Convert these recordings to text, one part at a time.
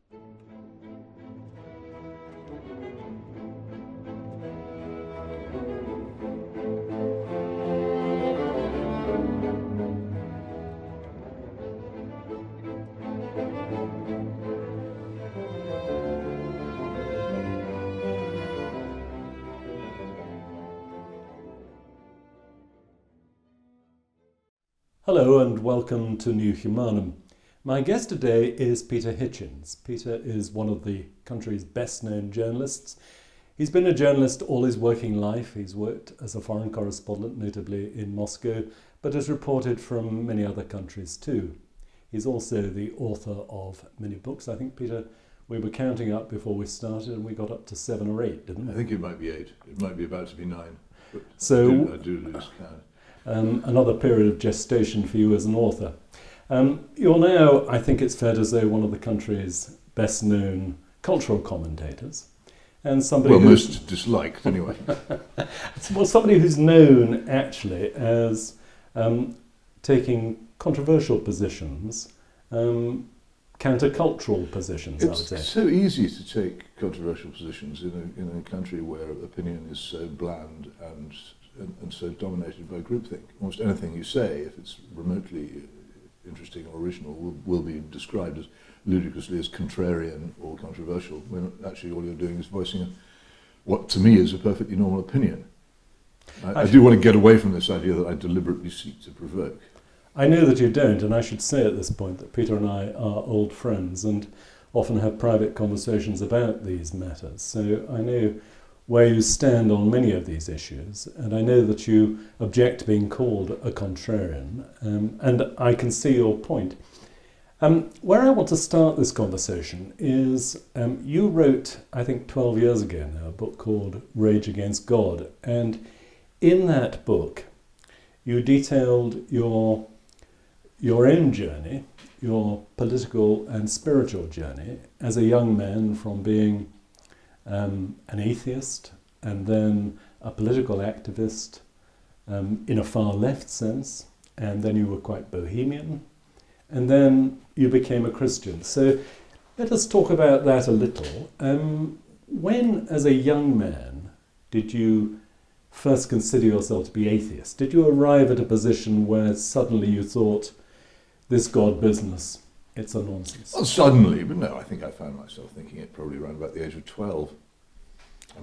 Hello and welcome to New Humanum. My guest today is Peter Hitchens. Peter is one of the country's best-known journalists. He's been a journalist all his working life. He's worked as a foreign correspondent, notably in Moscow, but has reported from many other countries too. He's also the author of many books. I think, Peter, we were counting up before we started and we got up to 7 or 8, didn't we? I think it might be 8. It might be about to be 9. But So I do lose count. Another period of gestation for you as an author. You're now, I think it's fair to say, one of the country's best-known cultural commentators, and somebody most disliked anyway. Well, somebody who's known actually as taking controversial positions, countercultural positions. I would say It's so easy to take controversial positions in a country where opinion is so bland and so dominated by groupthink. Almost anything you say, if it's remotely interesting or original, will be described as ludicrously as contrarian or controversial, when actually all you're doing is voicing what to me is a perfectly normal opinion. I do want to get away from this idea that I deliberately seek to provoke. I know that you don't, and I should say at this point that Peter and I are old friends and often have private conversations about these matters. So I know where you stand on many of these issues, and I know that you object to being called a contrarian, and I can see your point. Where I want to start this conversation is you wrote, I think 12 years ago now, a book called Rage Against God, and in that book you detailed your own journey, your political and spiritual journey as a young man from being an atheist and then a political activist in a far left sense, and then you were quite bohemian, and then you became a Christian. So let us talk about that a little. When, as a young man, did you first consider yourself to be atheist? Did you arrive at a position where suddenly you thought, this God business, it's a nonsense? Well, suddenly, but no, I think I found myself thinking it probably around about the age of 12.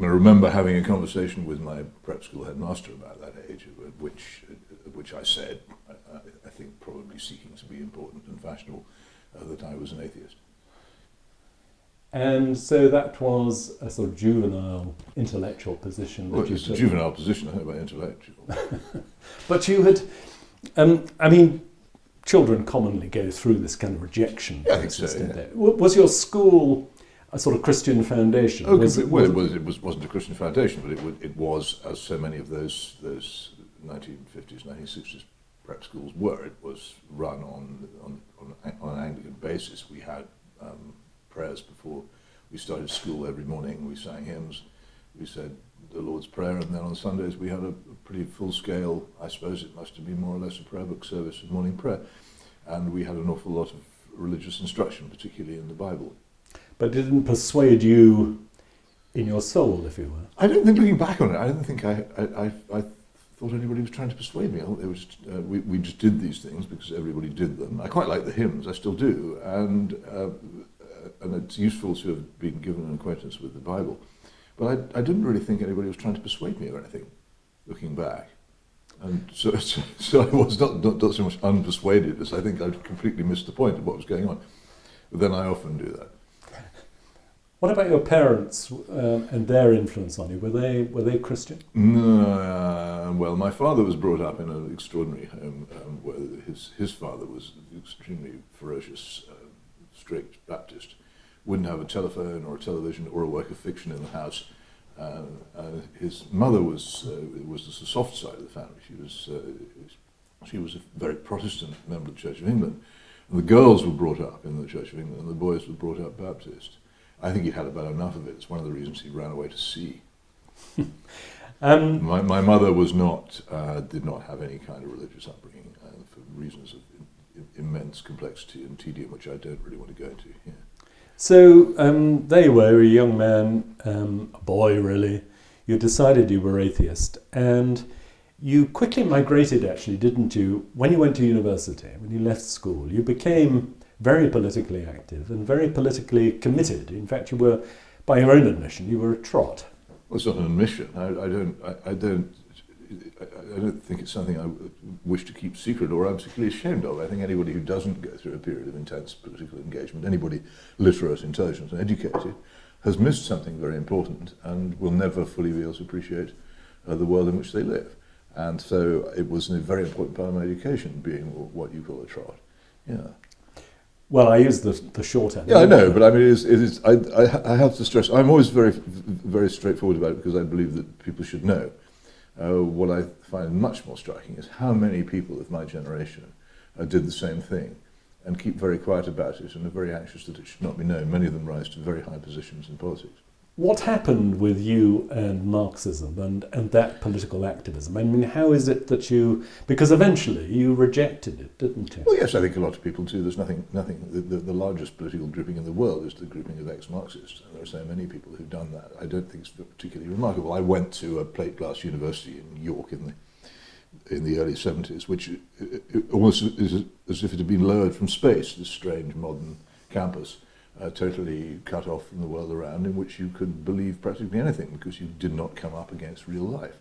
I remember having a conversation with my prep school headmaster about that age, at which I said, I think probably seeking to be important and fashionable, that I was an atheist. And so that was a sort of juvenile intellectual position. Well, it's a juvenile position, I think, about intellectual. But you had, children commonly go through this kind of rejection process, don't they? Was your school a sort of Christian foundation? It wasn't a Christian foundation, but it was, as so many of those 1950s, 1960s prep schools were. It was run on an Anglican basis. We had prayers before we started school every morning. We sang hymns. We said the Lord's Prayer, and then on Sundays we had a pretty full-scale, I suppose it must have been more or less a prayer book service of morning prayer. And we had an awful lot of religious instruction, particularly in the Bible. But it didn't persuade you in your soul, if you were? I don't think, looking back on it, I don't think I thought anybody was trying to persuade me. I thought it was, we just did these things because everybody did them. I quite like the hymns, I still do, and it's useful to have been given an acquaintance with the Bible. But I didn't really think anybody was trying to persuade me of anything, looking back. And so I was not so much unpersuaded as I think I'd completely missed the point of what was going on. But then I often do that. What about your parents and their influence on you? Were they Christian? No, well, my father was brought up in an extraordinary home where his father was extremely ferocious, strict Baptist. Wouldn't have a telephone or a television or a work of fiction in the house. His mother was the soft side of the family. She was a very Protestant member of the Church of England. And the girls were brought up in the Church of England and the boys were brought up Baptist. I think he'd had about enough of it. It's one of the reasons he ran away to sea. My mother did not have any kind of religious upbringing for reasons of immense complexity and tedium, which I don't really want to go into here. So there you were, a young man, a boy really. You decided you were atheist, and you quickly migrated, actually, didn't you? When you went to university, when you left school, you became very politically active and very politically committed. In fact, you were, by your own admission, you were a trot. Well, it's not an admission. I don't think it's something I wish to keep secret or I'm particularly ashamed of. I think anybody who doesn't go through a period of intense political engagement, anybody literate, intelligent and educated, has missed something very important and will never fully be able to appreciate the world in which they live. And so it was a very important part of my education, being what you call a trot. Yeah. Well, I use the shorthand. Yeah, I know, but I mean, it is. I have to stress. I'm always very straightforward about it because I believe that people should know. What I find much more striking is how many people of my generation did the same thing and keep very quiet about it and are very anxious that it should not be known. Many of them rise to very high positions in politics. What happened with you and Marxism and that political activism? I mean, how is it that you... Because eventually you rejected it, didn't you? Well, yes, I think a lot of people do. There's nothing. The largest political grouping in the world is the grouping of ex-Marxists, and there are so many people who've done that. I don't think it's particularly remarkable. I went to a plate glass university in York in the early 70s, which almost is as if it had been lowered from space, this strange modern campus. Totally cut off from the world around, in which you could believe practically anything because you did not come up against real life.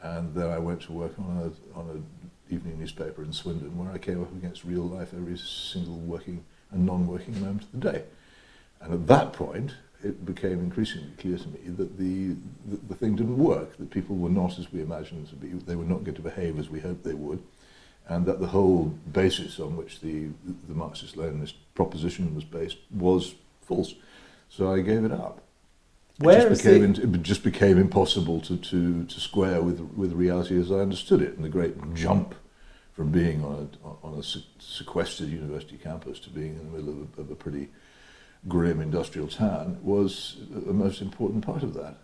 And then I went to work on an evening newspaper in Swindon, where I came up against real life every single working and non-working moment of the day. And at that point, it became increasingly clear to me that the thing didn't work, that people were not as we imagined them to be, they were not going to behave as we hoped they would, and that the whole basis on which the Marxist-Leninist proposition was based was false. So I gave it up. It just became impossible to square with reality as I understood it. And the great jump from being on a sequestered university campus to being in the middle of a pretty grim industrial town was the most important part of that.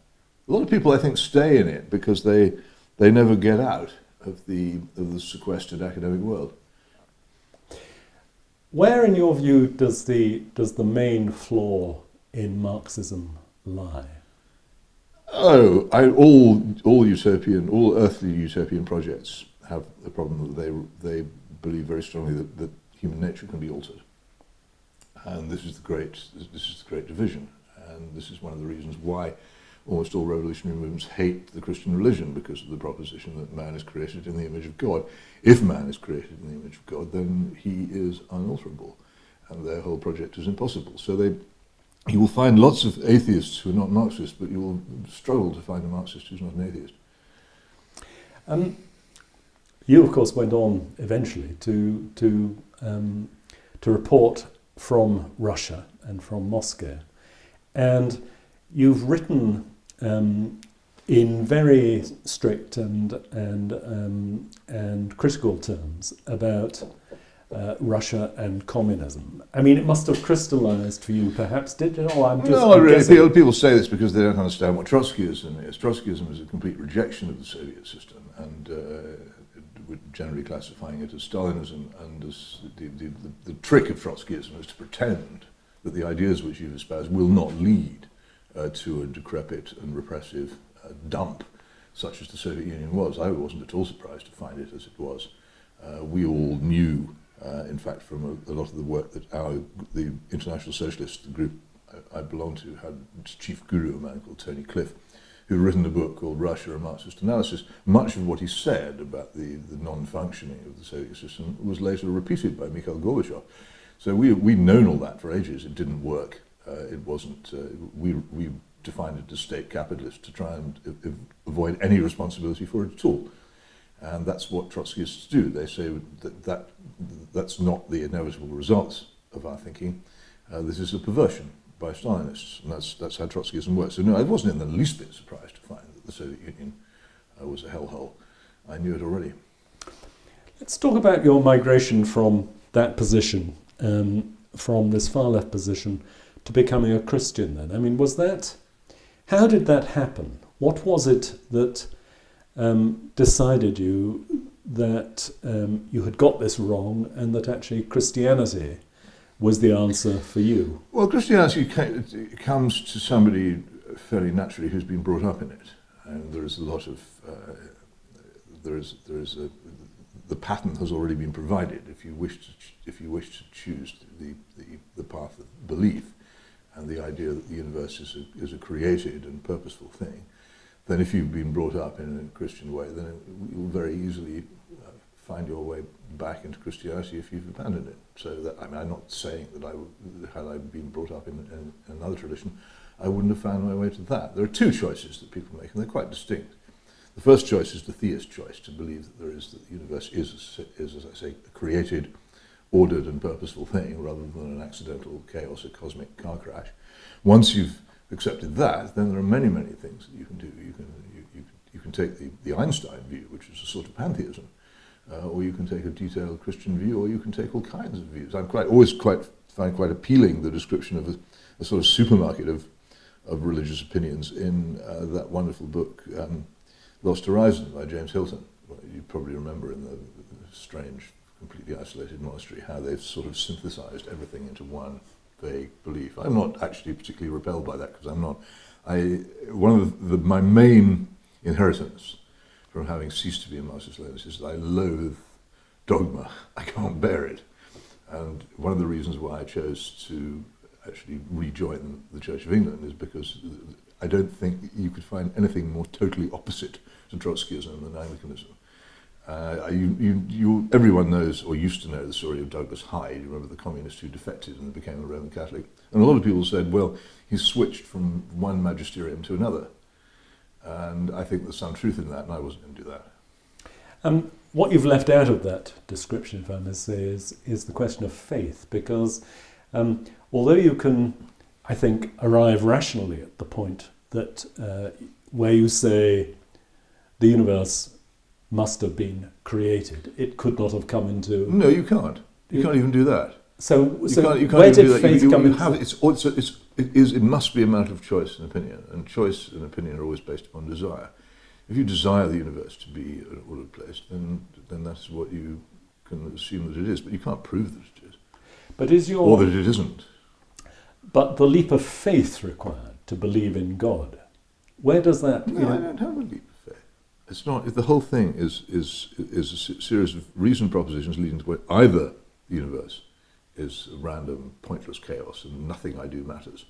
A lot of people, I think, stay in it because they never get out of the sequestered academic world. Where, in your view, does the main flaw in Marxism lie? Oh, all earthly utopian projects have the problem that they believe very strongly that human nature can be altered, and this is the great division, and this is one of the reasons why almost all revolutionary movements hate the Christian religion, because of the proposition that man is created in the image of God. If man is created in the image of God, then he is unalterable, and their whole project is impossible. So you will find lots of atheists who are not Marxists, but you will struggle to find a Marxist who's not an atheist. You, of course, went on eventually to report from Russia and from Moscow, and you've written in very strict and critical terms about Russia and communism. I mean, it must have crystallized for you, perhaps, did it? People say this because they don't understand what Trotskyism is. Trotskyism is a complete rejection of the Soviet system, and we're generally classifying it as Stalinism. And as the trick of Trotskyism is to pretend that the ideas which you espouse will not lead to a decrepit and repressive dump, such as the Soviet Union was. I wasn't at all surprised to find it as it was. We all knew, in fact, from a lot of the work that the International Socialists, the group I belong to, had its chief guru, a man called Tony Cliff, who had written a book called Russia, a Marxist Analysis. Much of what he said about the non-functioning of the Soviet system was later repeated by Mikhail Gorbachev. So we'd known all that for ages. It didn't work. It wasn't. We defined it as state capitalist to try and avoid any responsibility for it at all, and that's what Trotskyists do. They say that's not the inevitable results of our thinking. This is a perversion by Stalinists, and that's how Trotskyism works. So no, I wasn't in the least bit surprised to find that the Soviet Union was a hellhole. I knew it already. Let's talk about your migration from that position, from this far left position, to becoming a Christian then. I mean, how did that happen? What was it that decided you that you had got this wrong and that actually Christianity was the answer for you? Well, Christianity it comes to somebody fairly naturally who's been brought up in it, and there is a lot of the pattern has already been provided. If you wish to choose the path of belief and the idea that the universe is a created and purposeful thing, then if you've been brought up in a Christian way, then you'll very easily find your way back into Christianity if you've abandoned it. So that, I mean, I'm not saying that had I been brought up in another tradition, I wouldn't have found my way to that. There are two choices that people make, and they're quite distinct. The first choice is the theist choice, to believe that the universe is, as I say, a created, ordered and purposeful thing rather than an accidental chaos, a cosmic car crash. Once you've accepted that, then there are many, many things that you can do. You can take the Einstein view, which is a sort of pantheism, or you can take a detailed Christian view, or you can take all kinds of views. I find quite appealing the description of a sort of supermarket of religious opinions in that wonderful book, Lost Horizon by James Hilton. Well, you probably remember in the strange, completely isolated monastery how they've sort of synthesized everything into one vague belief. I'm not actually particularly repelled by that, because I'm not. One of my main inheritance from having ceased to be a Marxist-Leninist is that I loathe dogma. I can't bear it. And one of the reasons why I chose to actually rejoin the Church of England is because I don't think you could find anything more totally opposite to Trotskyism than Anglicanism. Everyone knows, or used to know, the story of Douglas Hyde. You remember the communist who defected and became a Roman Catholic. And a lot of people said, well, he switched from one magisterium to another. And I think there's some truth in that, and I wasn't going to do that. What you've left out of that description, if I may say, is the question of faith, because although you can, I think, arrive rationally at the point that where you say the universe must have been created, it could not have come into... No, you can't. You can't even do that. So where did faith come into... It must be a matter of choice and opinion, and choice and opinion are always based upon desire. If you desire the universe to be an ordered place, then that's what you can assume that it is, but you can't prove that it is. But is your... Or that it isn't. But the leap of faith required to believe in God, where does that... No, I don't have a leap of faith. It's not... The whole thing is a series of reasoned propositions leading to what either the universe is a random, pointless chaos and nothing I do matters,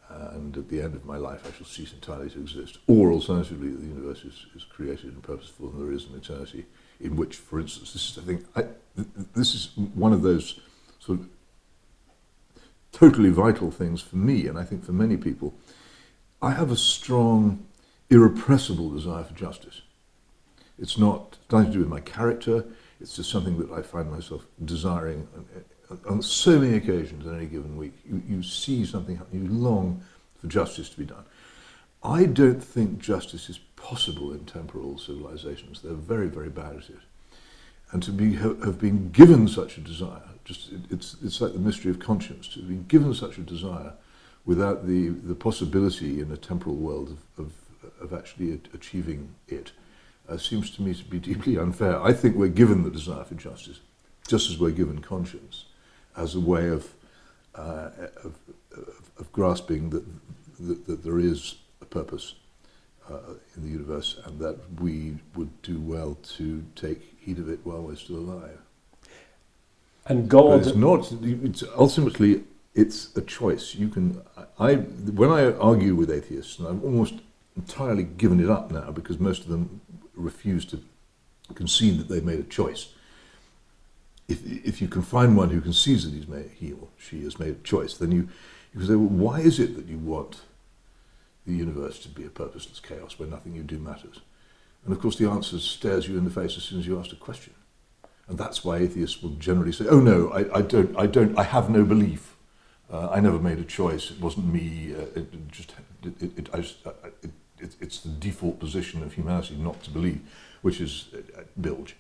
and at the end of my life I shall cease entirely to exist, or alternatively the universe is created and purposeful and there is an eternity in which, for instance, this is one of those sort of totally vital things for me, and I think for many people. I have a strong, irrepressible desire for justice. It's nothing to do with my character, it's just something that I find myself desiring on so many occasions in any given week. You see something happen, you long for justice to be done. I don't think justice is possible in temporal civilizations. They're very, very bad at it. And to have been given such a desire, it's like the mystery of conscience, to have been given such a desire without the possibility in a temporal world of actually achieving it, seems to me to be deeply unfair. I think we're given the desire for justice, just as we're given conscience, as a way of grasping that there is a purpose in the universe, and that we would do well to take heed of it while we're still alive. And God... It's ultimately, it's a choice. When I argue with atheists, and I've almost entirely given it up now because most of them refuse to concede that they've made a choice. If you can find one who concedes that he or she has made a choice, then you can say, well, why is it that you want the universe to be a purposeless chaos where nothing you do matters? And of course the answer stares you in the face as soon as you ask a question. And that's why atheists will generally say, oh no, I have no belief. I never made a choice. It wasn't me. It's the default position of humanity not to believe, which is bilge,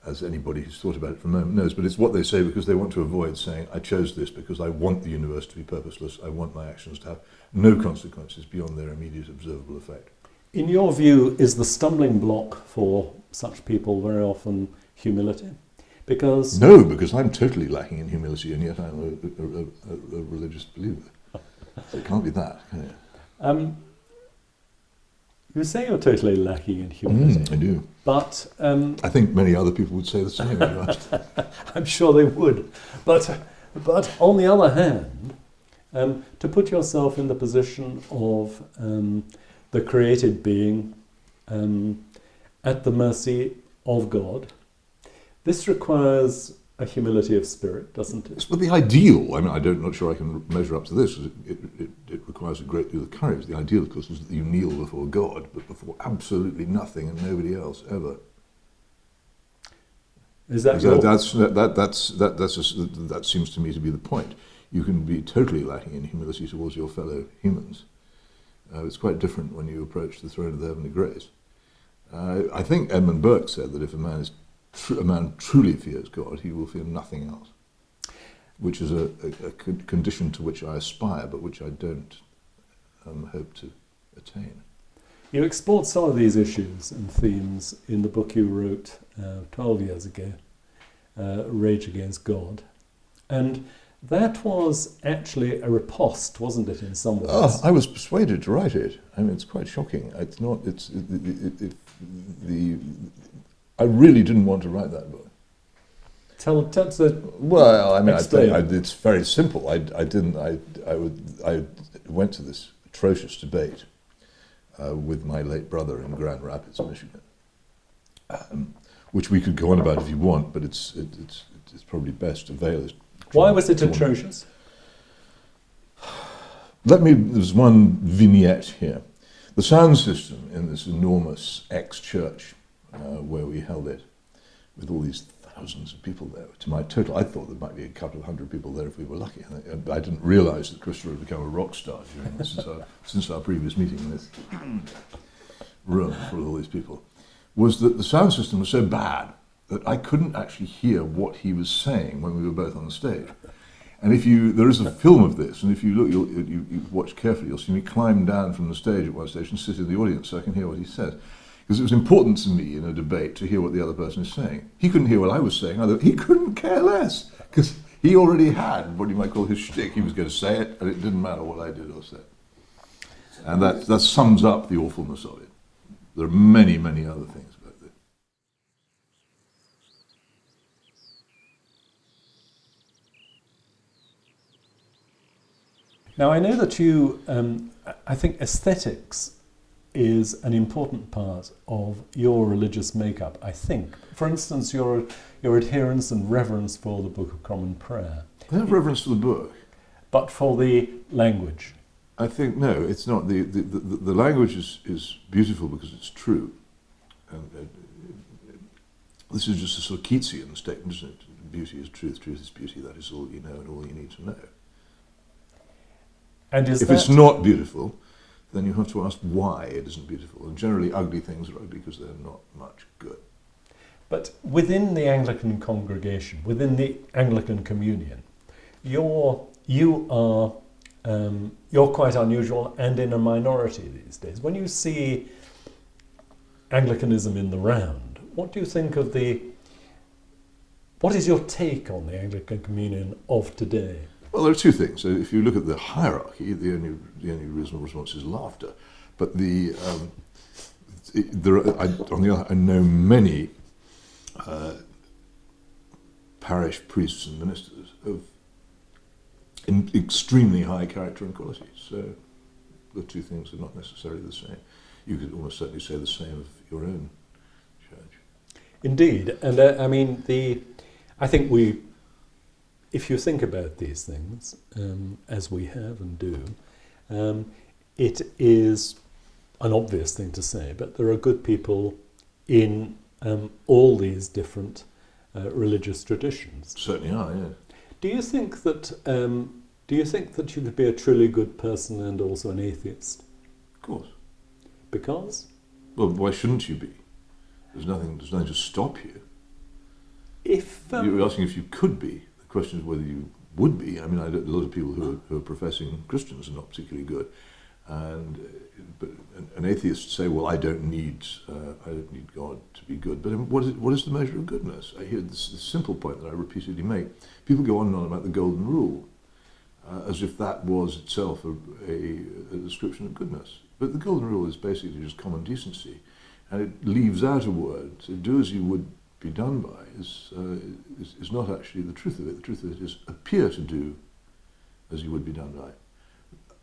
as anybody who's thought about it for a moment knows. But it's what they say because they want to avoid saying, I chose this because I want the universe to be purposeless. I want my actions to have no consequences beyond their immediate observable effect. In your view, is the stumbling block for such people very often humility? Because No, because I'm totally lacking in humility, and yet I'm a religious believer. So it can't be that, can it? you say you're totally lacking in humility. I do. But I think many other people would say the same if you asked. I'm sure they would. But on the other hand, to put yourself in the position of the created being at the mercy of God, this requires a humility of spirit, doesn't it? But the ideal, I mean, I'm not sure I can measure up to this. It requires a great deal of courage. The ideal, of course, is that you kneel before God, but before absolutely nothing and nobody else ever. Is that that seems to me to be the point. You can be totally lacking in humility towards your fellow humans. It's quite different when you approach the throne of the heavenly grace. I think Edmund Burke said that if a man truly fears God, he will fear nothing else, which is a condition to which I aspire, but which I don't hope to attain. You explored some of these issues and themes in the book you wrote 12 years ago, Rage Against God. And that was actually a riposte, wasn't it, in some ways? Oh, I was persuaded to write it. I mean, it's quite shocking. I really didn't want to write that book. Tell us. Well, I mean, explain. it's very simple. I went to this atrocious debate with my late brother in Grand Rapids, Michigan, which we could go on about if you want, but it's probably best to veil it. Why was it atrocious? There's one vignette here. The sound system in this enormous ex-church where we held it, with all these thousands of people there. To my total, I thought there might be a couple of hundred people there if we were lucky. I didn't realise that Christopher had become a rock star during this, since our previous meeting in this room full of all these people, was that the sound system was so bad that I couldn't actually hear what he was saying when we were both on the stage. And there is a film of this, and if you look, you watch carefully, you'll see me climb down from the stage at one stage and sit in the audience so I can hear what he says. Because it was important to me in a debate to hear what the other person is saying. He couldn't hear what I was saying either. He couldn't care less, because he already had what you might call his shtick. He was going to say it, and it didn't matter what I did or said. And that sums up the awfulness of it. There are many, many other things about this. Now, I know that you, I think aesthetics is an important part of your religious makeup, I think. For instance, your adherence and reverence for the Book of Common Prayer. I have reverence for the book. But for the language? I think, no, it's not. The language is beautiful because it's true. And this is just a sort of Keatsian statement, isn't it? Beauty is truth, truth is beauty, that is all you know and all you need to know. And if it's not beautiful, then you have to ask why it isn't beautiful. And generally ugly things are ugly because they're not much good. But within the Anglican congregation, within the Anglican communion, you're quite unusual and in a minority these days. When you see Anglicanism in the round, what do you think of what is your take on the Anglican communion of today? Well, there are two things. So if you look at the hierarchy, the only reasonable response is laughter. But on the other, I know many parish priests and ministers of extremely high character and quality. So the two things are not necessarily the same. You could almost certainly say the same of your own church. Indeed, and I think if you think about these things, as we have and do, it is an obvious thing to say, but there are good people in all these different religious traditions. Certainly are, yeah. Do you think that you could be a truly good person and also an atheist? Of course. Because? Well, why shouldn't you be? There's nothing to stop you. You're asking if you could be. The question is whether you would be. I mean, a lot of people who are professing Christians are not particularly good. And but an atheist say, well, I don't need God to be good. But what is the measure of goodness? I hear this simple point that I repeatedly make. People go on and on about the golden rule, as if that was itself a description of goodness. But the golden rule is basically just common decency, and it leaves out a word. So do as you would be done by is not actually the truth of it. The truth of it is appear to do as you would be done by.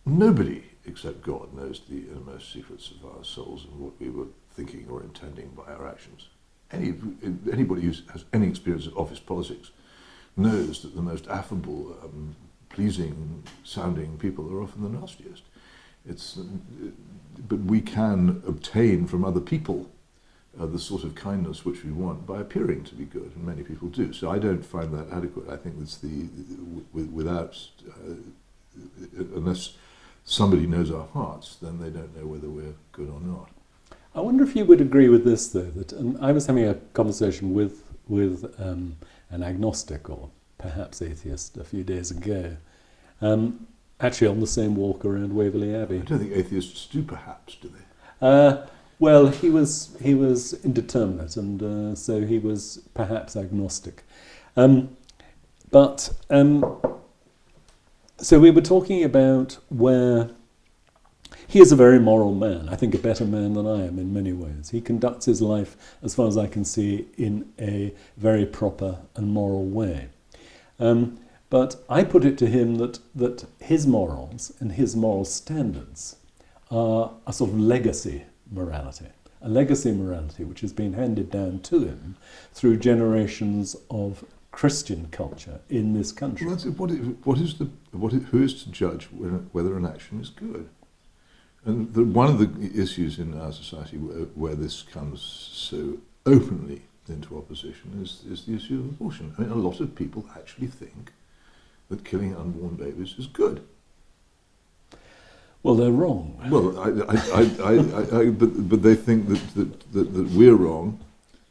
Nobody except God knows the innermost secrets of our souls and what we were thinking or intending by our actions. Anybody who has any experience of office politics knows that the most affable, pleasing sounding people are often the nastiest. But we can obtain from other people the sort of kindness which we want by appearing to be good, and many people do. So I don't find that adequate. I think that's unless somebody knows our hearts, then they don't know whether we're good or not. I wonder if you would agree with this, though, that I was having a conversation with an agnostic or perhaps atheist a few days ago, actually on the same walk around Waverley Abbey. I don't think atheists do, perhaps, do they? Well, he was indeterminate, and so he was perhaps agnostic. So we were talking about where he is a very moral man, I think a better man than I am in many ways. He conducts his life, as far as I can see, in a very proper and moral way. But I put it to him that his morals and his moral standards are a sort of legacy morality, a legacy morality which has been handed down to him through generations of Christian culture in this country. Well, who is to judge whether an action is good? And one of the issues in our society where this comes so openly into opposition is the issue of abortion. I mean, a lot of people actually think that killing unborn babies is good. Well, they're wrong. Well, but they think that we're wrong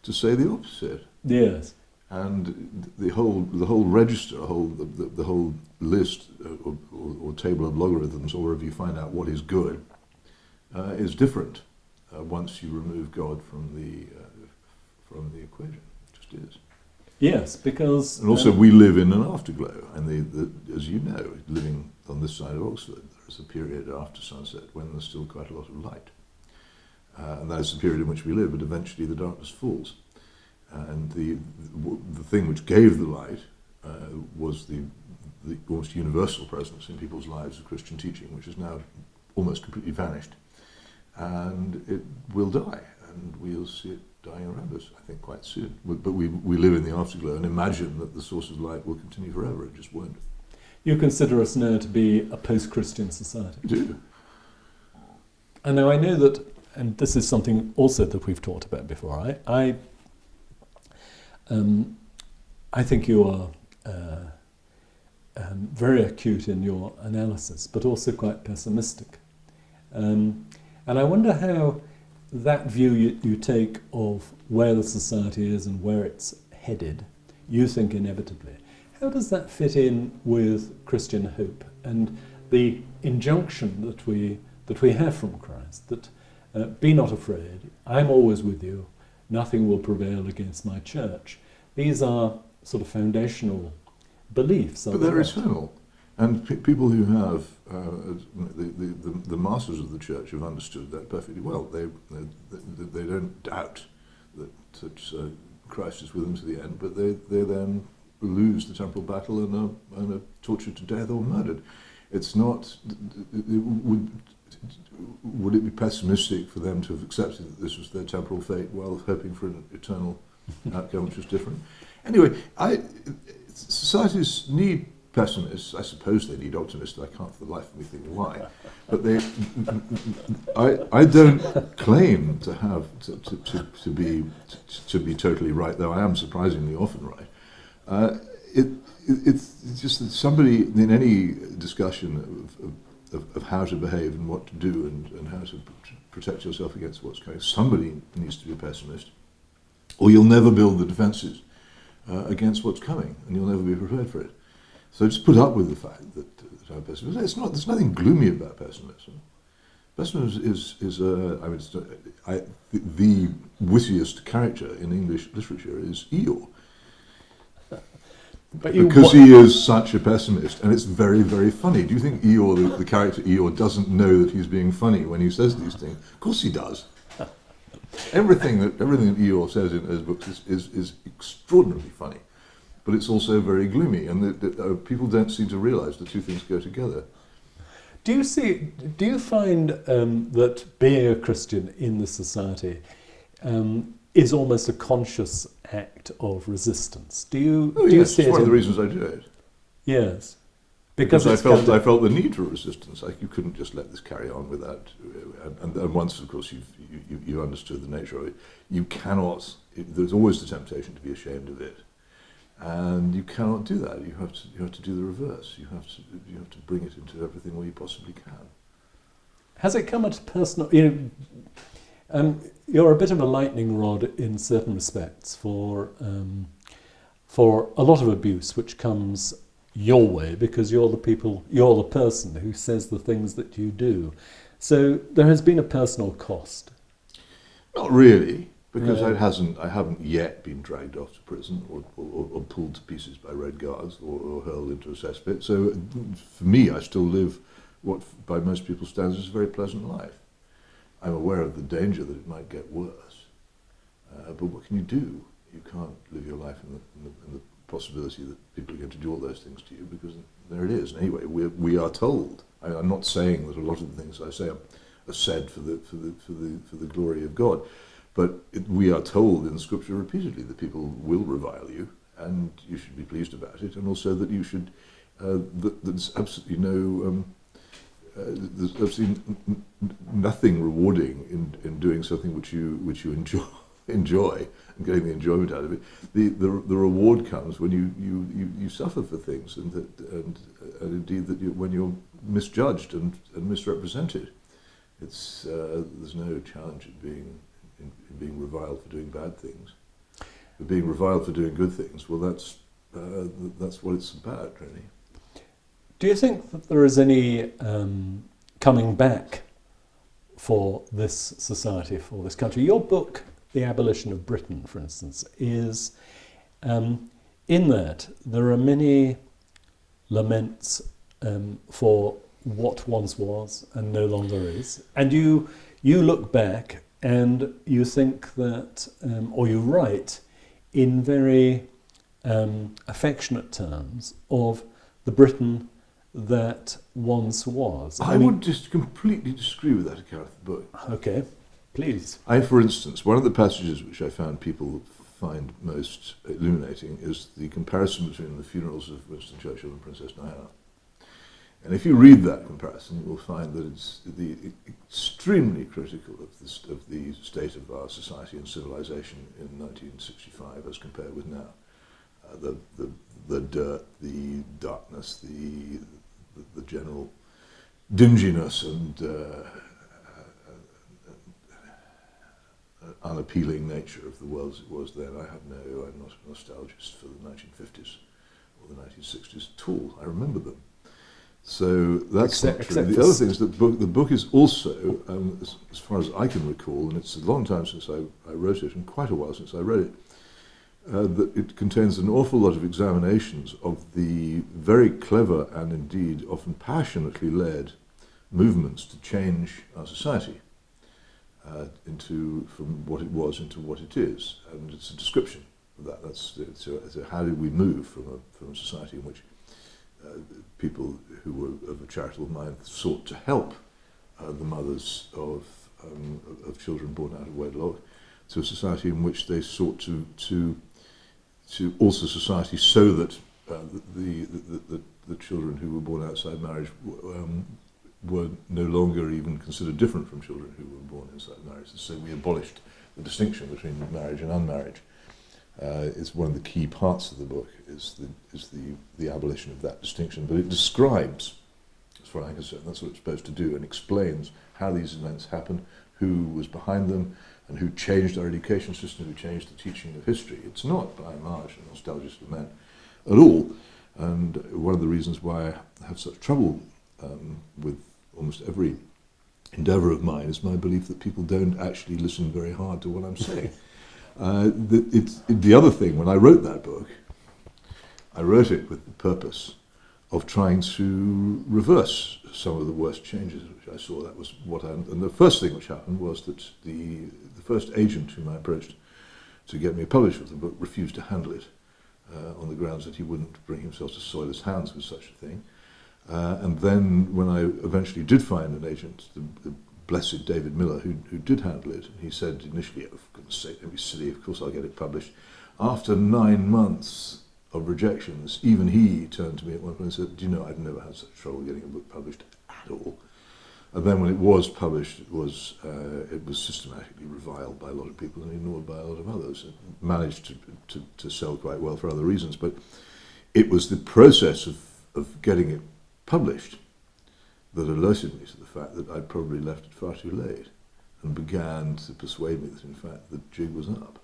to say the opposite. Yes. And the whole register, the whole list or table of logarithms, or wherever you find out what is good, is different once you remove God from the equation. It just is. Yes, because... And also we live in an afterglow, and as you know, living on this side of Oxford, there is a period after sunset when there's still quite a lot of light. And that is the period in which we live, but eventually the darkness falls. And the thing which gave the light was the almost universal presence in people's lives of Christian teaching, which has now almost completely vanished. And it will die, and we'll see it dying around us, I think, quite soon. But we live in the afterglow and imagine that the source of light will continue forever. It just won't. You consider us now to be a post-Christian society? I do. And now I know that, and this is something also that we've talked about before, I think you are very acute in your analysis, but also quite pessimistic. And I wonder how that view you take of where the society is and where it's headed, you think inevitably, how does that fit in with Christian hope and the injunction that we have from Christ, that be not afraid, I'm always with you, nothing will prevail against my church? These are sort of foundational beliefs. But they're eternal. And people who have, the masters of the church have understood that perfectly well. They don't doubt that Christ is with them to the end, but they then lose the temporal battle and are tortured to death or murdered. It's not... Would it be pessimistic for them to have accepted that this was their temporal fate while hoping for an eternal outcome which was different? Anyway, societies need pessimists. I suppose they need optimists. I can't for the life of me think why. But I don't claim to have to be totally right, though I am surprisingly often right. It's just that somebody in any discussion of how to behave and what to do and how to protect yourself against what's coming, somebody needs to be a pessimist, or you'll never build the defences against what's coming, and you'll never be prepared for it. So just put up with the fact that I'm pessimist. There's nothing gloomy about pessimism. Pessimist is I mean, the wittiest character in English literature is Eeyore. But Because he is such a pessimist, and it's very, very funny. Do you think Eeyore, the character Eeyore, doesn't know that he's being funny when he says these things? Of course he does. Everything that Eeyore says in his books is extraordinarily funny, but it's also very gloomy, and people don't seem to realise the two things go together. Do you find that being a Christian in this society is almost a conscious act of resistance? Do you see it's it? One of the reasons I do it. Yes, Because I felt the need for resistance. Like, you couldn't just let this carry on without. And once, of course, you understood the nature of it, you cannot. There's always the temptation to be ashamed of it, and you cannot do that. You have to do the reverse. You have to bring it into everything where you possibly can. Has it come at personal? You're a bit of a lightning rod in certain respects for a lot of abuse which comes your way because you're the person who says the things that you do. So there has been a personal cost. Not really, because I haven't yet been dragged off to prison or pulled to pieces by Red Guards or hurled into a cesspit. So for me, I still live what by most people's standards is a very pleasant life. I'm aware of the danger that it might get worse, but what can you do? You can't live your life in the possibility that people are going to do all those things to you, because there it is. And anyway, we are told. I'm not saying that a lot of the things I say are said for the glory of God, but we are told in Scripture repeatedly that people will revile you, and you should be pleased about it, and also that you should there's absolutely no. There's absolutely nothing rewarding in doing something which you enjoy and getting the enjoyment out of it. The reward comes when you suffer for things, and indeed that when you're misjudged and misrepresented. It's there's no challenge in being reviled for doing bad things. But being reviled for doing good things, well, that's what it's about, really. Do you think that there is any coming back for this society, for this country? Your book, The Abolition of Britain, for instance, is in that there are many laments for what once was and no longer is. And you look back and you think that, or you write in very affectionate terms of the Britain that once was. I would just completely disagree with that account of the book. Okay, please. For instance, one of the passages which I found people find most illuminating is the comparison between the funerals of Winston Churchill and Princess Diana. And if you read that comparison, you will find that it's extremely critical of the state of our society and civilization in 1965 as compared with now. The dirt, the darkness, the general dinginess and unappealing nature of the world as it was then. I'm not a nostalgist for the 1950s or the 1960s at all. I remember them. So that's not true. The other thing is that the book is also, as far as I can recall, and it's a long time since I wrote it and quite a while since I read it, that it contains an awful lot of examinations of the very clever and indeed often passionately led movements to change our society from what it was into what it is, and it's a description of that. So how did we move from a society in which people who were of a charitable mind sought to help the mothers of children born out of wedlock, to a society in which they sought to alter society so that the children who were born outside marriage were no longer even considered different from children who were born inside marriage. So we abolished the distinction between marriage and unmarriage. It's one of the key parts of the book, is the abolition of that distinction. But it describes, as far as I'm concerned, that's what it's supposed to do, and explains how these events happened, who was behind them, and who changed our education system, who changed the teaching of history. It's not, by and large, a nostalgist lament at all. And one of the reasons why I have such trouble with almost every endeavour of mine is my belief that people don't actually listen very hard to what I'm saying. The other thing, when I wrote that book, I wrote it with the purpose of trying to reverse some of the worst changes which I saw. That was and the first thing which happened was that the first agent whom I approached to get me a publisher of the book refused to handle it on the grounds that he wouldn't bring himself to soil his hands with such a thing. And then when I eventually did find an agent, the blessed David Miller, who did handle it, he said initially, oh, for goodness sake, don't be silly, of course I'll get it published. After 9 months of rejections, even he turned to me at one point and said, do you know, I've never had such trouble getting a book published at all. And then when it was published, it was systematically reviled by a lot of people and ignored by a lot of others. It managed to sell quite well for other reasons, but it was the process of getting it published that alerted me to the fact that I'd probably left it far too late and began to persuade me that, in fact, the jig was up.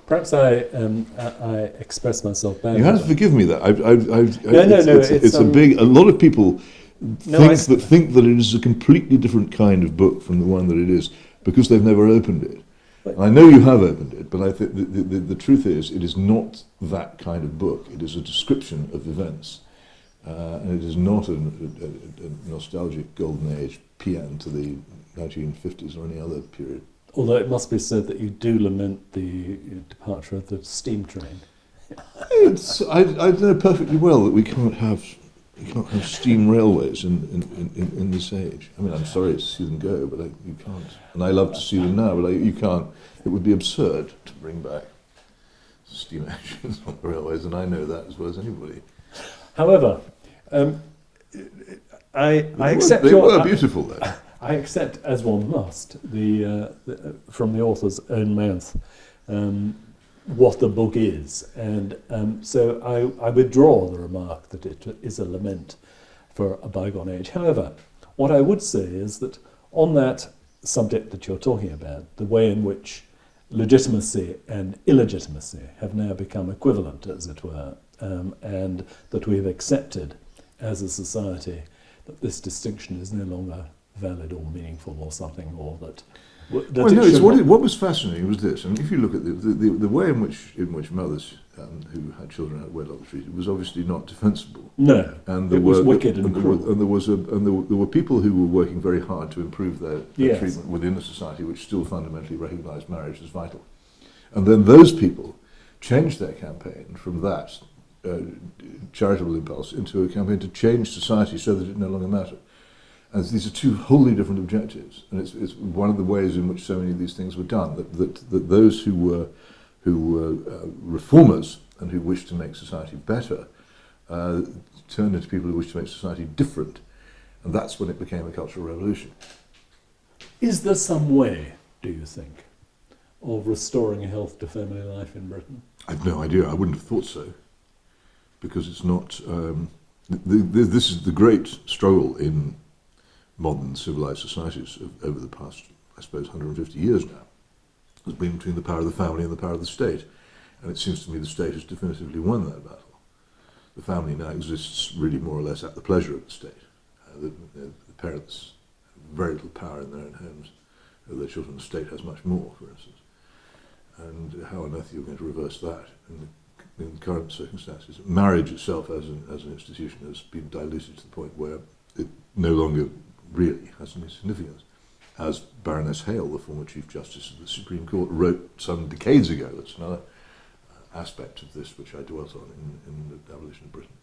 Perhaps I express myself badly. You have to forgive me that. No. It's a lot of people think that it is a completely different kind of book from the one that it is because they've never opened it. And I know you have opened it, but I think the truth is it is not that kind of book. It is a description of events. And it is not a nostalgic golden age paean to the 1950s or any other period. Although it must be said that you do lament the departure of the steam train. I know perfectly well that we can't have steam railways in this age. I mean, I'm sorry to see them go, but you can't. And I love to see them now, but you can't. It would be absurd to bring back steam engines on the railways, and I know that as well as anybody. However, I accept they were beautiful, though. I accept, as one must, from the author's own mouth, what the book is, and so I withdraw the remark that it is a lament for a bygone age. However, what I would say is that on that subject that you're talking about, the way in which legitimacy and illegitimacy have now become equivalent, as it were, and that we have accepted as a society that this distinction is no longer valid or meaningful or something, or that what was fascinating was this, and if you look at the way in which mothers who had children out of wedlock were treated, was obviously not defensible. No, and it was wicked and cruel. And there were people who were working very hard to improve their treatment within a society which still fundamentally recognised marriage as vital. And then those people changed their campaign from that charitable impulse into a campaign to change society so that it no longer mattered. And these are two wholly different objectives, and it's one of the ways in which so many of these things were done. That those who were reformers and who wished to make society better turned into people who wished to make society different, and that's when it became a cultural revolution. Is there some way, do you think, of restoring health to family life in Britain? I've no idea. I wouldn't have thought so, because it's not. This is the great struggle in modern civilized societies over the past, I suppose, 150 years now, has been between the power of the family and the power of the state. And it seems to me the state has definitively won that battle. The family now exists really more or less at the pleasure of the state. The parents have very little power in their own homes. Their children, the state has much more, for instance. And how on earth are you going to reverse that in the current circumstances? Marriage itself as an institution has been diluted to the point where it no longer really has any significance. As Baroness Hale, the former Chief Justice of the Supreme Court, wrote some decades ago. That's another aspect of this which I dwelt on in the abolition of Britain.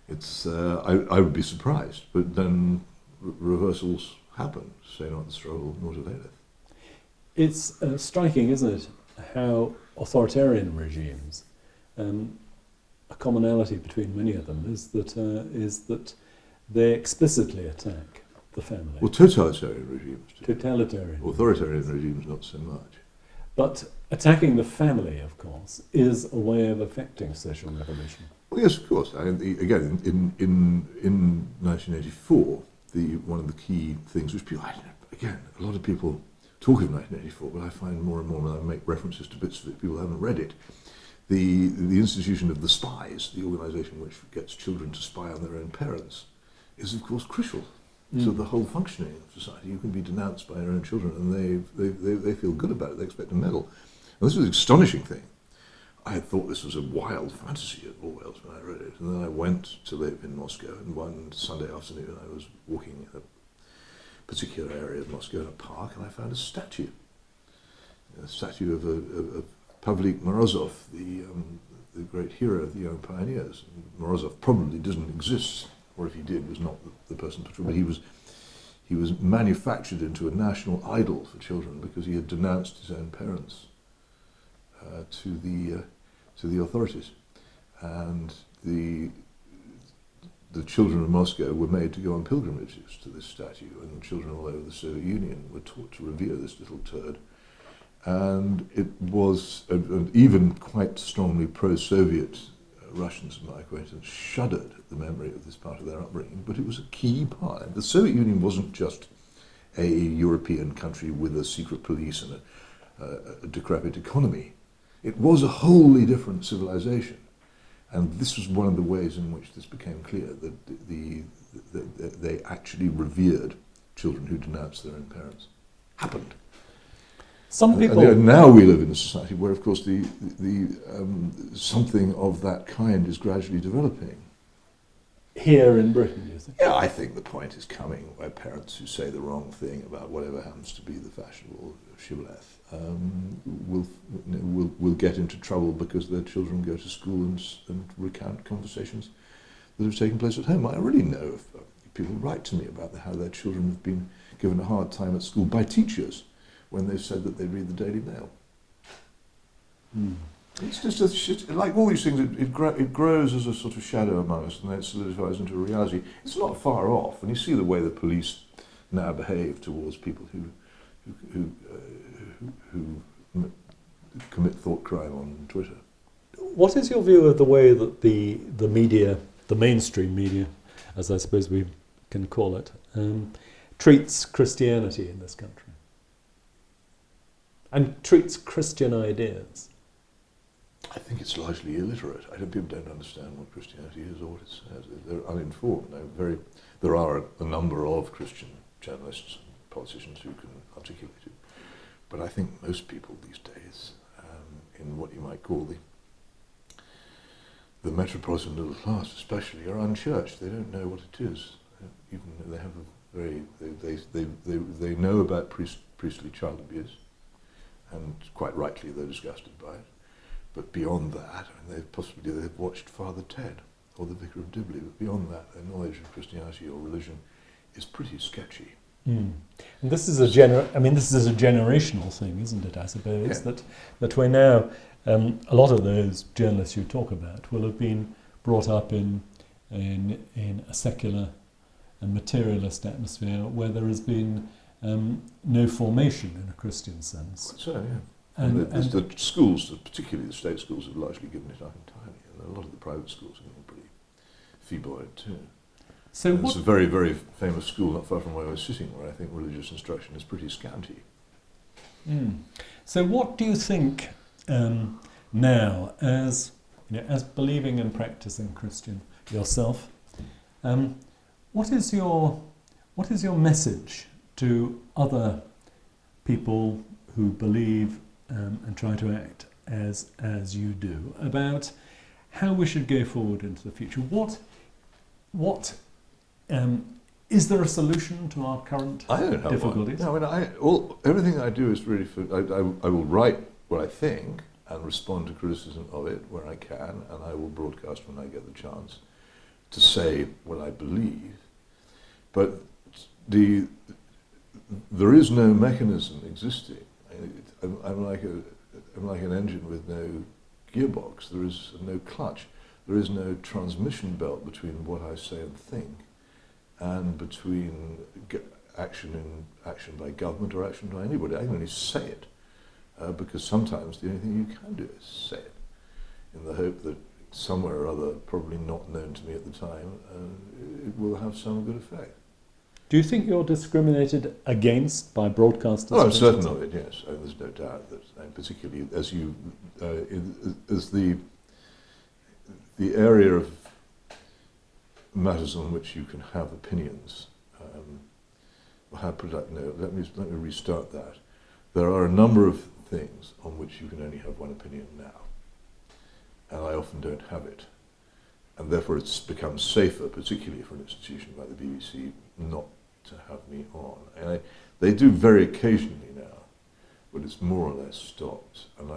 It's I would be surprised, but then reversals happen. Say not the struggle, nor availeth. It's striking, isn't it, how authoritarian regimes, a commonality between many of them is that they explicitly attack the family. Well, totalitarian regimes do. Totalitarian. Authoritarian regimes, not so much. But attacking the family, of course, is a way of affecting social revolution. Well, yes, of course. Again, in 1984, one of the key things which people, again, a lot of people talk of 1984, but I find more and more when I make references to bits of it, people haven't read it. The institution of the spies, the organisation which gets children to spy on their own parents, is of course crucial So the whole functioning of society, you can be denounced by your own children, and they feel good about it. They expect a medal. And this was an astonishing thing. I had thought this was a wild fantasy at Orwell's when I read it, and then I went to live in Moscow, and one Sunday afternoon I was walking in a particular area of Moscow in a park, and I found a statue of Pavlik Morozov, the great hero of the young pioneers. And Morozov probably doesn't exist, or if he did, was not the person portrayed, but he was manufactured into a national idol for children because he had denounced his own parents to the authorities, and the children of Moscow were made to go on pilgrimages to this statue, and children all over the Soviet Union were taught to revere this little turd. And it was, even quite strongly pro-Soviet Russians of my acquaintance shuddered at the memory of this part of their upbringing, but it was a key part. The Soviet Union wasn't just a European country with a secret police and a decrepit economy. It was a wholly different civilization. And this was one of the ways in which this became clear, that they actually revered children who denounced their own parents. Happened. Some people... And now we live in a society where, of course, something of that kind is gradually developing. Here in Britain, you think? Yeah, I think the point is coming where parents who say the wrong thing about whatever happens to be the fashionable shibboleth will get into trouble because their children go to school and recount conversations that have taken place at home. I already know of people write to me about how their children have been given a hard time at school by teachers when they've said that they read the Daily Mail. It's just like all these things, it grows as a sort of shadow among us, and then it solidifies into a reality. It's not far off, and you see the way the police now behave towards people who commit thought crime on Twitter. What is your view of the way that the media, the mainstream media, as I suppose we can call it, treats Christianity in this country? And treats Christian ideas? I think it's largely illiterate. People don't understand what Christianity is or what it says. They're uninformed. There are a number of Christian journalists and politicians who can articulate it. But I think most people these days, in what you might call the metropolitan middle class especially, are unchurched. They don't know what it is. Even though they have they know about priestly child abuse, and quite rightly they're disgusted by it. But beyond that, they've watched Father Ted or the Vicar of Dibley, but beyond that, their knowledge of Christianity or religion is pretty sketchy. And this is a generational thing, isn't it? I suppose that we're now a lot of those journalists you talk about will have been brought up in a secular and materialist atmosphere where there has been no formation in a Christian sense. So yeah. And the schools, particularly the state schools, have largely given it up entirely, and a lot of the private schools have been pretty feeble-eyed too. So there's a very, very famous school not far from where I was sitting, where I think religious instruction is pretty scanty. So what do you think now, as believing and practicing Christian yourself, what is your message to other people who believe and try to act as you do about how we should go forward into the future? What is there a solution to our current difficulties? No, everything I do is really I will write what I think and respond to criticism of it where I can, and I will broadcast when I get the chance to say what I believe. But there is no mechanism existing. I'm like an engine with no gearbox. There is no clutch. There is no transmission belt between what I say and think and between action by government or action by anybody. I can only say it because sometimes the only thing you can do is say it in the hope that somewhere or other, probably not known to me at the time, it will have some good effect. Do you think you're discriminated against by broadcasters? Oh, I'm certain of it, yes. There's no doubt that, particularly as the area of matters on which you can have opinions well, how put that? No, let me restart that. There are a number of things on which you can only have one opinion now, and I often don't have it, and therefore it's become safer, particularly for an institution like the BBC, not to have me on. And they do very occasionally now, but it's more or less stopped, and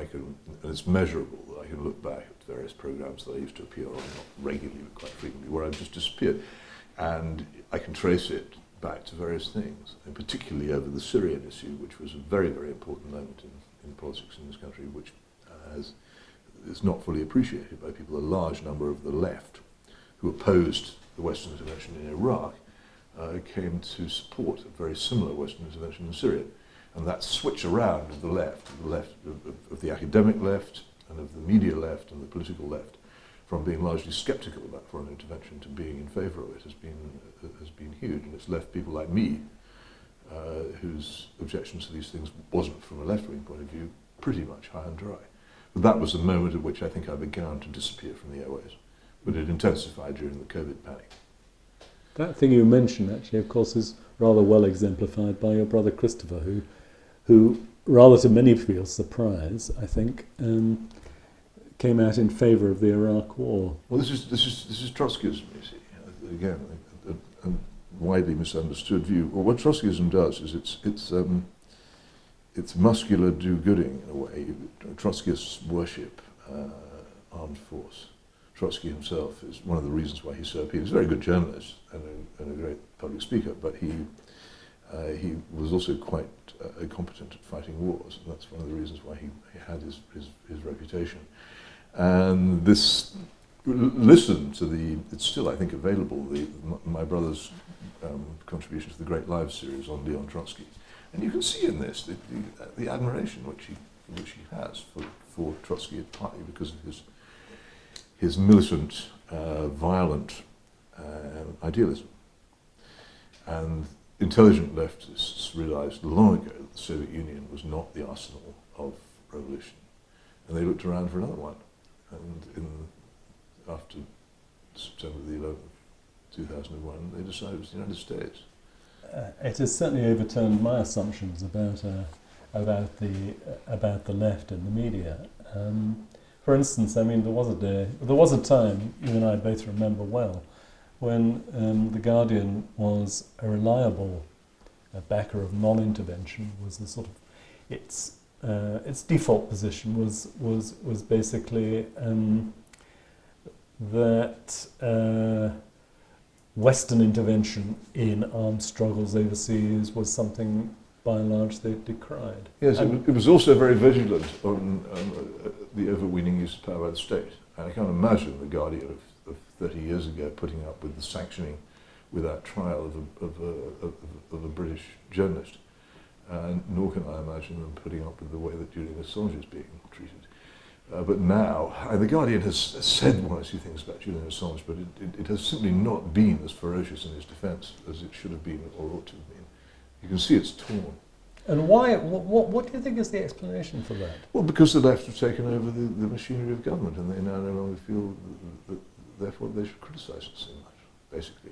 it's measurable. That I can look back at various programmes that I used to appear on, not regularly but quite frequently, where I've just disappeared, and I can trace it back to various things, and particularly over the Syrian issue, which was a very, very important moment in politics in this country, which is not fully appreciated by people. A large number of the left who opposed the Western intervention in Iraq came to support a very similar Western intervention in Syria. And that switch around of the left of the academic left and of the media left and the political left, from being largely sceptical about foreign intervention to being in favour of it, has been huge. And it's left people like me, whose objections to these things wasn't from a left-wing point of view, pretty much high and dry. But that was the moment at which I think I began to disappear from the airways. But it intensified during the COVID panic. That thing you mentioned, actually, of course, is rather well exemplified by your brother Christopher, who rather to many people's surprise, I think, came out in favour of the Iraq War. Well, this is Trotskyism, you see. Again, a widely misunderstood view. Well, what Trotskyism does is it's muscular do-gooding in a way. Trotskyists worship armed force. Trotsky himself is one of the reasons why he's so appealing. He's a very good journalist and a great public speaker, but he was also quite competent at fighting wars, and that's one of the reasons why he had his reputation. And this, listen to it's still, I think, available, my brother's contribution to the Great Lives series on Leon Trotsky. And you can see in this the admiration which he has for Trotsky, partly because of his militant, violent idealism. And intelligent leftists realized long ago that the Soviet Union was not the arsenal of revolution. And they looked around for another one. And after September the 11th, 2001, they decided it was the United States. It has certainly overturned my assumptions about the left in the media. For instance, I mean, there was a time, you and I both remember well, when The Guardian was a reliable backer of non-intervention. Was the sort of its default position was basically that Western intervention in armed struggles overseas was something by and large they decried. Yes, it was also very vigilant on the overweening use of power by the state. And I can't imagine The Guardian of 30 years ago putting up with the sanctioning without trial of a British journalist. Nor can I imagine them putting up with the way that Julian Assange is being treated. But now, The Guardian has said one or two things about Julian Assange, but it has simply not been as ferocious in his defence as it should have been or ought to have been. You can see it's torn. And why? What do you think is the explanation for that? Well, because the left have taken over the machinery of government, and they now no longer feel that therefore they should criticise it so much. Basically,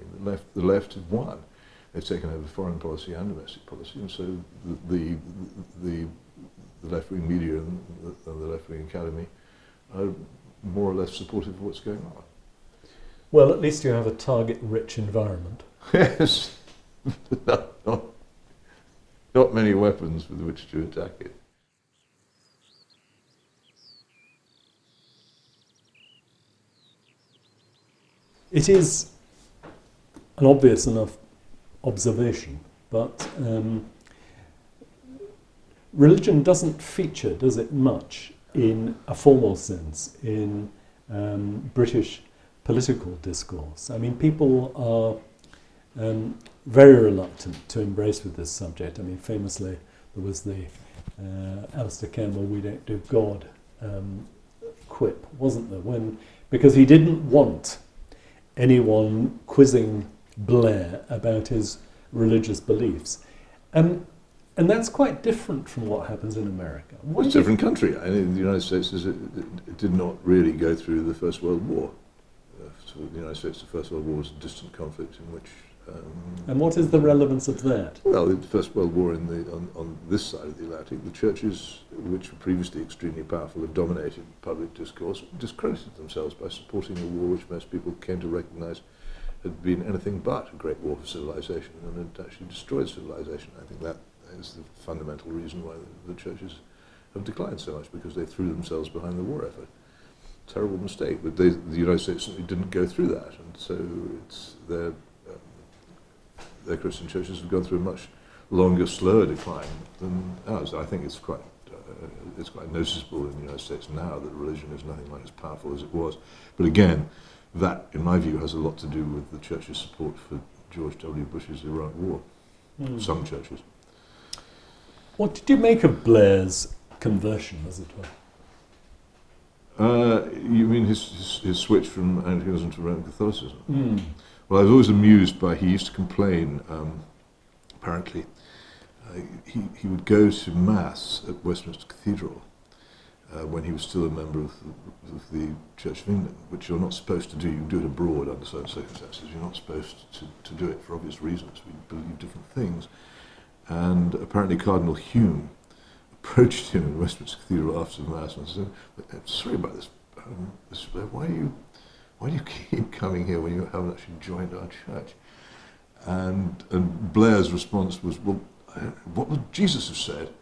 the left have won. They've taken over foreign policy and domestic policy, and so the left-wing media and the left-wing academy are more or less supportive of what's going on. Well, at least you have a target-rich environment. Yes, not many weapons with which to attack it. It is an obvious enough observation, but religion doesn't feature, does it, much in a formal sense in British political discourse. I mean, people are very reluctant to embrace with this subject. I mean, famously, there was the Alistair Campbell, "We don't do God" quip, wasn't there? Because he didn't want anyone quizzing Blair about his religious beliefs. And that's quite different from what happens in America. It's a different country. I mean, the United States it did not really go through the First World War. So the United States, the First World War was a distant conflict in which And what is the relevance of that? Well, in the First World War on this side of the Atlantic, the churches, which were previously extremely powerful and dominated public discourse, discredited themselves by supporting a war which most people came to recognise had been anything but a great war for civilization and had actually destroyed civilization. I think that is the fundamental reason why the churches have declined so much, because they threw themselves behind the war effort. Terrible mistake, but the United States certainly didn't go through that, and so their Christian churches have gone through a much longer, slower decline than ours. I think it's quite noticeable in the United States now that religion is nothing like as powerful as it was. But again, that, in my view, has a lot to do with the church's support for George W. Bush's Iraq War. Some churches. What did you make of Blair's conversion, as it were? You mean his switch from Anglicanism to Roman Catholicism? Well, I was always amused by, he used to complain, apparently, he would go to Mass at Westminster Cathedral when he was still a member of the Church of England, which you're not supposed to do. You can do it abroad under certain circumstances. You're not supposed to do it for obvious reasons. We believe different things. And apparently Cardinal Hume approached him in Westminster Cathedral after the Mass and said, "Sorry about this, why do you keep coming here when you haven't actually joined our church?" And Blair's response was, "Well, what would Jesus have said?"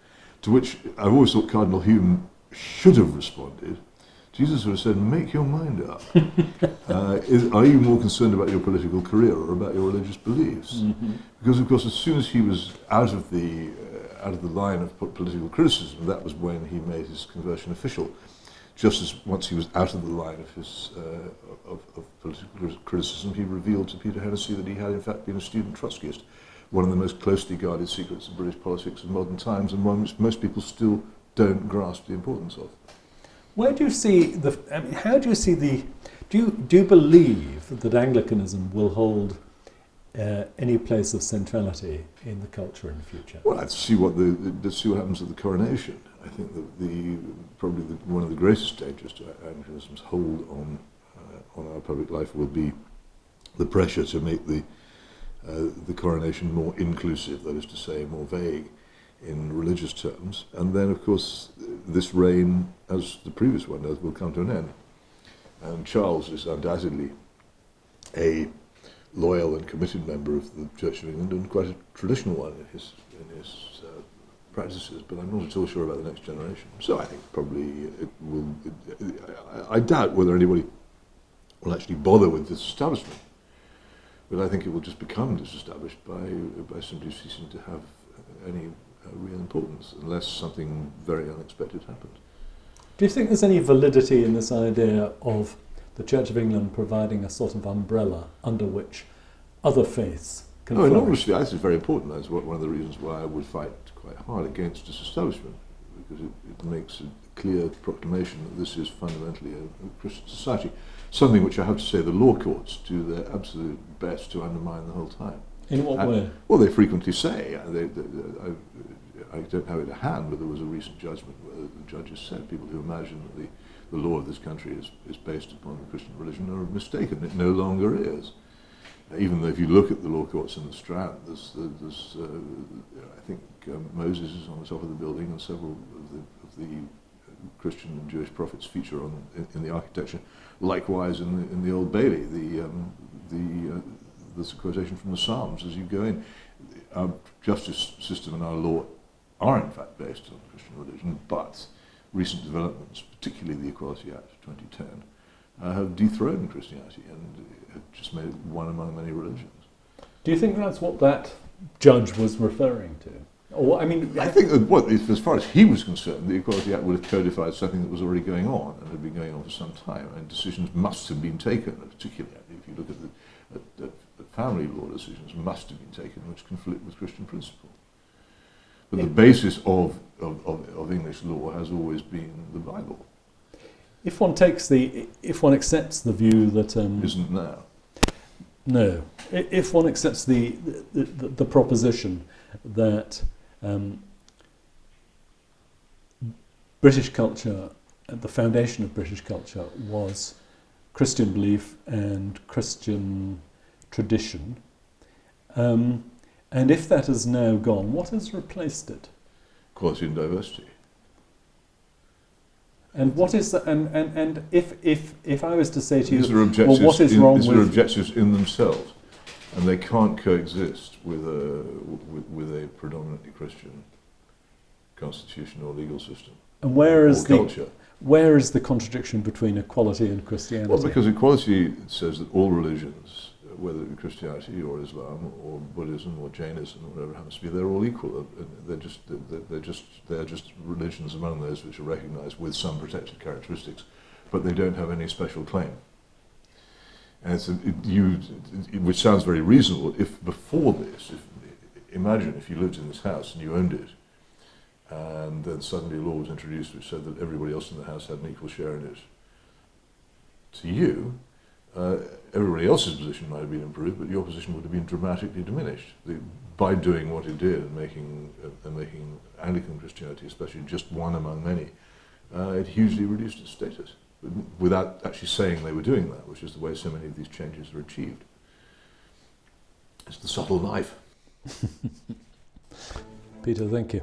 To which I've always thought Cardinal Hume should have responded. Jesus would have said, "Make your mind up. Are you more concerned about your political career or about your religious beliefs?" Because, of course, as soon as he was out of the line of political criticism, that was when he made his conversion official. Just as once he was out of the line of his of political criticism, he revealed to Peter Hennessy that he had in fact been a student Trotskyist, one of the most closely guarded secrets of British politics of modern times, and one which most people still don't grasp the importance of. Where do you see how do you see do you believe that Anglicanism will hold any place of centrality in the culture in the future? Well, let's see what happens at the coronation. I think that probably one of the greatest dangers to Anglicanism's hold on our public life will be the pressure to make the coronation more inclusive, that is to say, more vague in religious terms. And then, of course, this reign, as the previous one does, will come to an end. And Charles is undoubtedly a loyal and committed member of the Church of England, and quite a traditional one in his practices, but I'm not at all sure about the next generation. So I think probably it will... I doubt whether anybody will actually bother with this establishment, but I think it will just become disestablished by simply ceasing to have any real importance, unless something very unexpected happens. Do you think there's any validity in this idea of the Church of England providing a sort of umbrella under which other faiths can flourish? Enormously. I think it's very important. That's one of the reasons why I would fight quite hard against disestablishment, because it makes a clear proclamation that this is fundamentally a Christian society, something which I have to say the law courts do their absolute best to undermine the whole time. In what way? Well, they frequently say, I don't have it at hand, but there was a recent judgment where the judges said people who imagine that the law of this country is based upon the Christian religion are mistaken. It no longer is. Even though if you look at the law courts in the Strand, I think Moses is on the top of the building, and several of the Christian and Jewish prophets feature in the architecture. Likewise, in the Old Bailey, there's a quotation from the Psalms as you go in. Our justice system and our law are in fact based on Christian religion, but recent developments, particularly the Equality Act of 2010, have dethroned Christianity and have just made it one among many religions. Do you think that's what that judge was referring to? Or, I mean, I think that as far as he was concerned, the Equality Act would have codified something that was already going on and had been going on for some time, and decisions must have been taken, particularly if you look at the family law decisions must have been taken which conflict with Christian principle. But the basis of English law has always been the Bible. If one accepts the view that isn't now. No, if one accepts the proposition that British culture, at the foundation of British culture, was Christian belief and Christian tradition, And if that has now gone, what has replaced it? Quality and diversity. And what is the, and if I was to say to you, These are well, what is wrong these with... are objectives in themselves, and they can't coexist with a predominantly Christian constitution or legal system. And where is culture. Where is the contradiction between equality and Christianity? Well, because equality says that all religions, whether it be Christianity or Islam or Buddhism or Jainism or whatever it happens to be, they're all equal. They're just religions among those which are recognised with some protected characteristics, but they don't have any special claim. And which sounds very reasonable. If before this, imagine if you lived in this house and you owned it, and then suddenly a law was introduced which said that everybody else in the house had an equal share in it. To you, everybody else's position might have been improved, but your position would have been dramatically diminished by doing what it did and making Anglican Christianity, especially just one among many. It hugely reduced its status, without actually saying they were doing that, which is the way so many of these changes are achieved. It's the subtle knife. Peter, thank you.